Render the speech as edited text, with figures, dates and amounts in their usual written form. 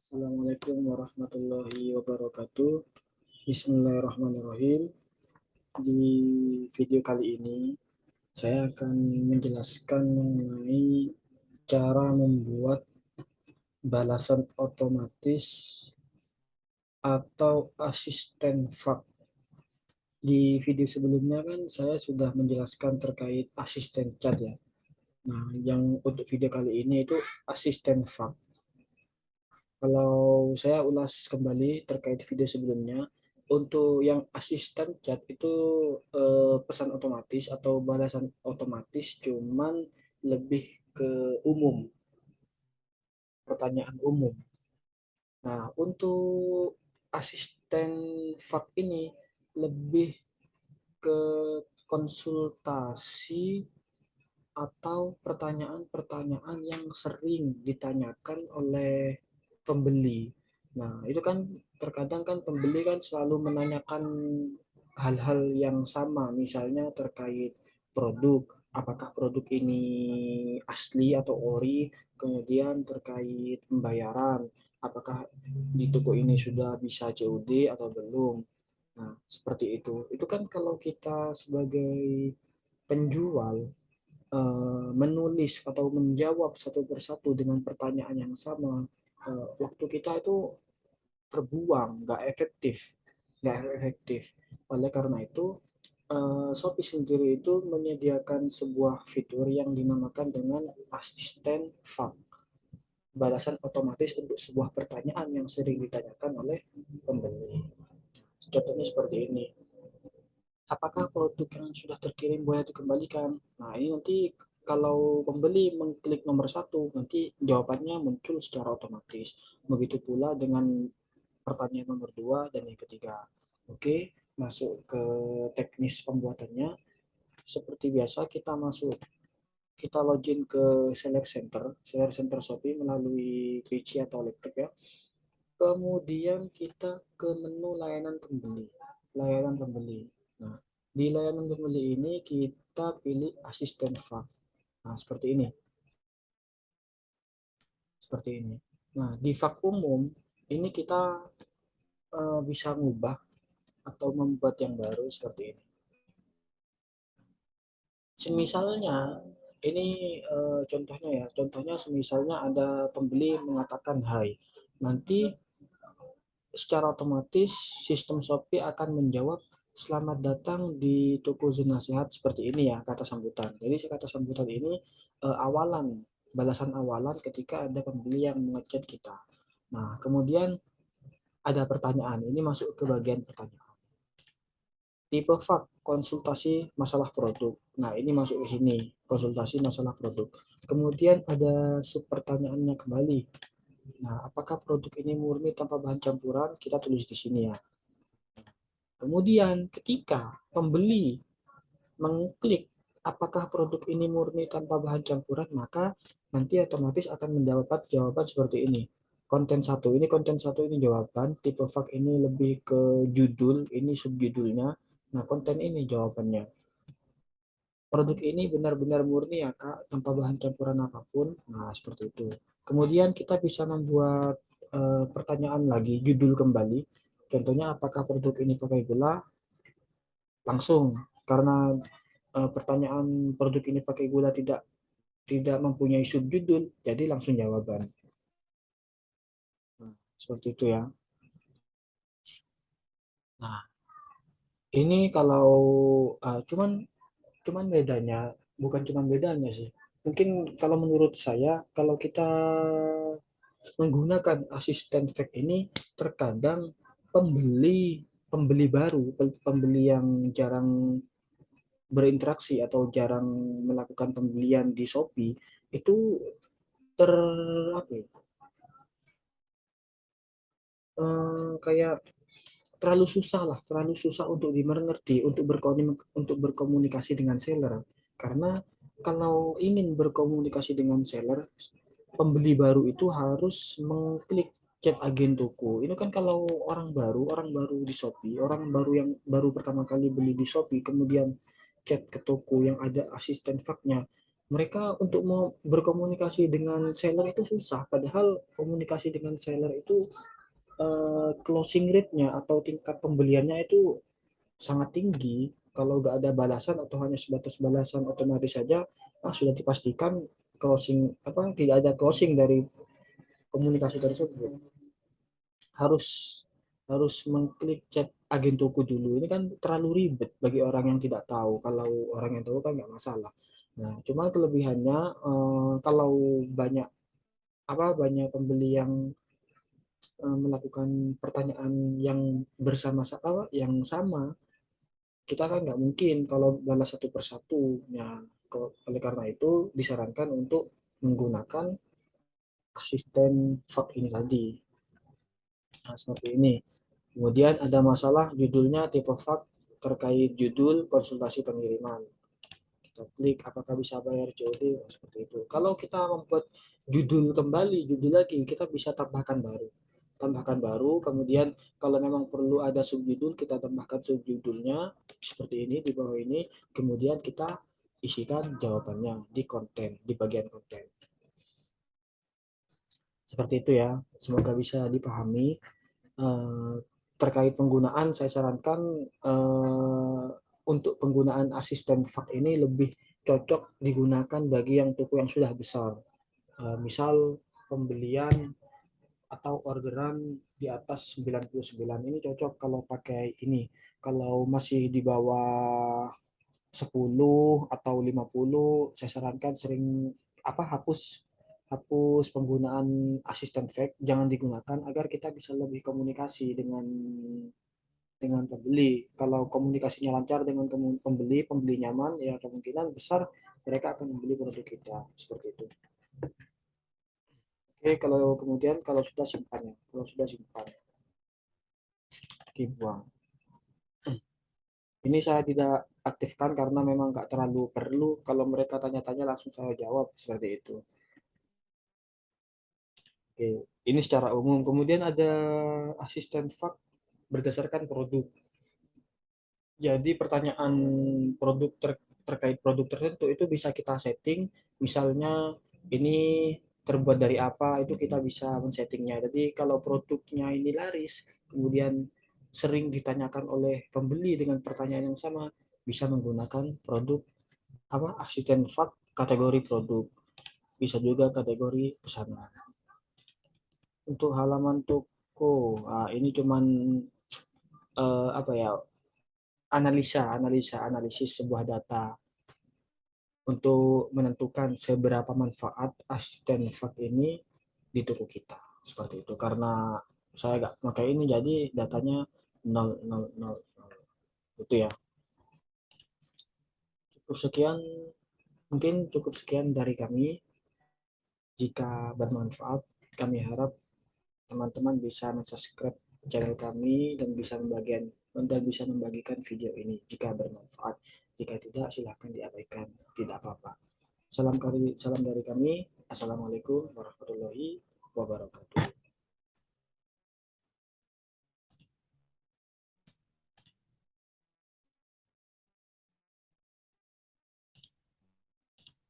Assalamualaikum warahmatullahi wabarakatuh. Bismillahirrahmanirrahim. Di video kali ini, saya akan menjelaskan mengenai cara membuat balasan otomatis atau asisten FAQ. Di video sebelumnya kan saya sudah menjelaskan terkait asisten chat ya. Nah, yang untuk video kali ini itu asisten FAQ. Kalau saya ulas kembali terkait video sebelumnya, untuk yang asisten chat itu pesan otomatis atau balasan otomatis cuman lebih ke umum, pertanyaan umum. Nah, untuk asisten FAQ ini lebih ke konsultasi atau pertanyaan-pertanyaan yang sering ditanyakan oleh pembeli. Nah, itu kan terkadang kan pembeli kan selalu menanyakan hal-hal yang sama, misalnya terkait produk, apakah produk ini asli atau ori, kemudian terkait pembayaran, apakah di toko ini sudah bisa COD atau belum. Nah, seperti itu. Itu kan kalau kita sebagai penjual menulis atau menjawab satu persatu dengan pertanyaan yang sama, waktu kita itu terbuang, nggak efektif. Oleh karena itu, Shopee sendiri itu menyediakan sebuah fitur yang dinamakan dengan asisten FAQ, balasan otomatis untuk sebuah pertanyaan yang sering ditanyakan oleh pembeli. Contohnya seperti ini. Apakah produk yang sudah terkirim boleh dikembalikan? Nah, ini nanti kalau pembeli mengklik nomor satu, nanti jawabannya muncul secara otomatis. Begitu pula dengan pertanyaan nomor dua dan yang ketiga. Oke, masuk ke teknis pembuatannya. Seperti biasa kita login ke Seller Center Shopee melalui PC atau laptop ya. Kemudian kita ke menu layanan pembeli. Layanan pembeli. Nah, di layanan pembeli ini kita pilih asisten FAQ. Nah, seperti ini. Seperti ini. Nah, di FAQ umum ini kita bisa mengubah atau membuat yang baru seperti ini. Semisalnya ini contohnya ya. Contohnya semisalnya ada pembeli mengatakan hai. Nanti secara otomatis sistem Shopee akan menjawab selamat datang di toko zona sehat seperti ini ya kata sambutan. Jadi kata sambutan ini awalan, balasan awalan ketika ada pembeli yang mengechat kita. Nah, kemudian ada pertanyaan. Ini masuk ke bagian pertanyaan. Tipe FAQ, konsultasi masalah produk. Nah, ini masuk ke sini, konsultasi masalah produk. Kemudian ada sub pertanyaannya kembali. Nah, apakah produk ini murni tanpa bahan campuran? Kita tulis di sini ya. Kemudian ketika pembeli mengklik apakah produk ini murni tanpa bahan campuran, maka nanti otomatis akan mendapat jawaban seperti ini. Konten satu ini jawaban, tipe FAQ ini lebih ke judul, ini subjudulnya. Nah, konten ini jawabannya. Produk ini benar-benar murni ya Kak, tanpa bahan campuran apapun. Nah, seperti itu. Kemudian kita bisa membuat pertanyaan lagi, judul kembali. Contohnya apakah produk ini pakai gula? Langsung, karena pertanyaan produk ini pakai gula tidak tidak mempunyai subjudul, jadi langsung jawaban. Nah, seperti itu ya. Nah, ini kalau cuman cuman bedanya, bukan cuman bedanya sih. Mungkin kalau menurut saya, kalau kita menggunakan asisten fake ini, terkadang pembeli pembeli baru, pembeli yang jarang berinteraksi atau jarang melakukan pembelian di Shopee itu ter apa ya, kayak terlalu susah untuk dimengerti, untuk berkomunikasi dengan seller. Karena kalau ingin berkomunikasi dengan seller, pembeli baru itu harus mengklik chat agen toko. Ini kan kalau orang baru di Shopee, orang baru yang baru pertama kali beli di Shopee, kemudian chat ke toko yang ada asisten faknya, Mereka untuk mau berkomunikasi dengan seller itu susah, padahal komunikasi dengan seller itu closing rate-nya atau tingkat pembeliannya itu sangat tinggi. Kalau nggak ada balasan atau hanya sebatas balasan otomatis saja, sudah dipastikan closing apa tidak ada closing dari komunikasi tersebut. Harus harus mengklik chat agen toko dulu. Ini kan terlalu ribet bagi orang yang tidak tahu. Kalau orang yang tahu kan nggak masalah. Nah, cuman kelebihannya kalau banyak pembeli yang melakukan pertanyaan yang bersama-sama yang sama, kita kan nggak mungkin kalau balas satu persatu. Ya, oleh karena itu disarankan untuk menggunakan asisten VAK ini tadi. Nah, seperti ini. Kemudian ada masalah judulnya tipe VAK terkait judul konsultasi pengiriman. Kita klik apakah bisa bayar COD. Nah, seperti itu. Kalau kita membuat judul kembali, judul lagi, kita bisa tambahkan baru. Tambahkan baru, kemudian kalau memang perlu ada subjudul, kita tambahkan subjudulnya seperti ini di bawah ini. Kemudian kita isikan jawabannya di konten, di bagian konten. Seperti itu ya. Semoga bisa dipahami. Eh, Terkait penggunaan, saya sarankan untuk penggunaan asisten VAK ini lebih cocok digunakan bagi yang toko yang sudah besar. Misal pembelian atau orderan di atas 99 ini cocok kalau pakai ini. Kalau masih di bawah 10 atau 50, saya sarankan sering hapus hapus penggunaan asisten fake, jangan digunakan agar kita bisa lebih komunikasi dengan pembeli. Kalau komunikasinya lancar dengan pembeli, pembeli nyaman, ya kemungkinan besar mereka akan membeli produk kita. Seperti itu. Oke, kalau kemudian kalau sudah simpan ya, kalau sudah simpan, oke, buang. Ini saya tidak aktifkan karena memang nggak terlalu perlu. Kalau mereka tanya-tanya langsung saya jawab seperti itu. Oke, ini secara umum. Kemudian ada asisten fak berdasarkan produk. Jadi pertanyaan terkait produk tertentu itu bisa kita setting. Misalnya ini terbuat dari apa, itu kita bisa men-settingnya. Jadi kalau produknya ini laris, kemudian sering ditanyakan oleh pembeli dengan pertanyaan yang sama, bisa menggunakan produk asisten fak kategori produk. Bisa juga kategori pesanan. Untuk halaman toko, ini cuman apa ya, analisis sebuah data untuk menentukan seberapa manfaat asisten fak ini di toko kita, seperti itu. Karena saya nggak pakai ini jadi datanya 0, 0, 0, 0. Itu ya. Cukup sekian, mungkin cukup sekian dari kami. Jika bermanfaat, kami harap teman-teman bisa subscribe channel kami dan bisa membagikan video ini jika bermanfaat. Jika tidak, silahkan diabaikan, tidak apa-apa. Salam dari kami. Assalamualaikum warahmatullahi wabarakatuh.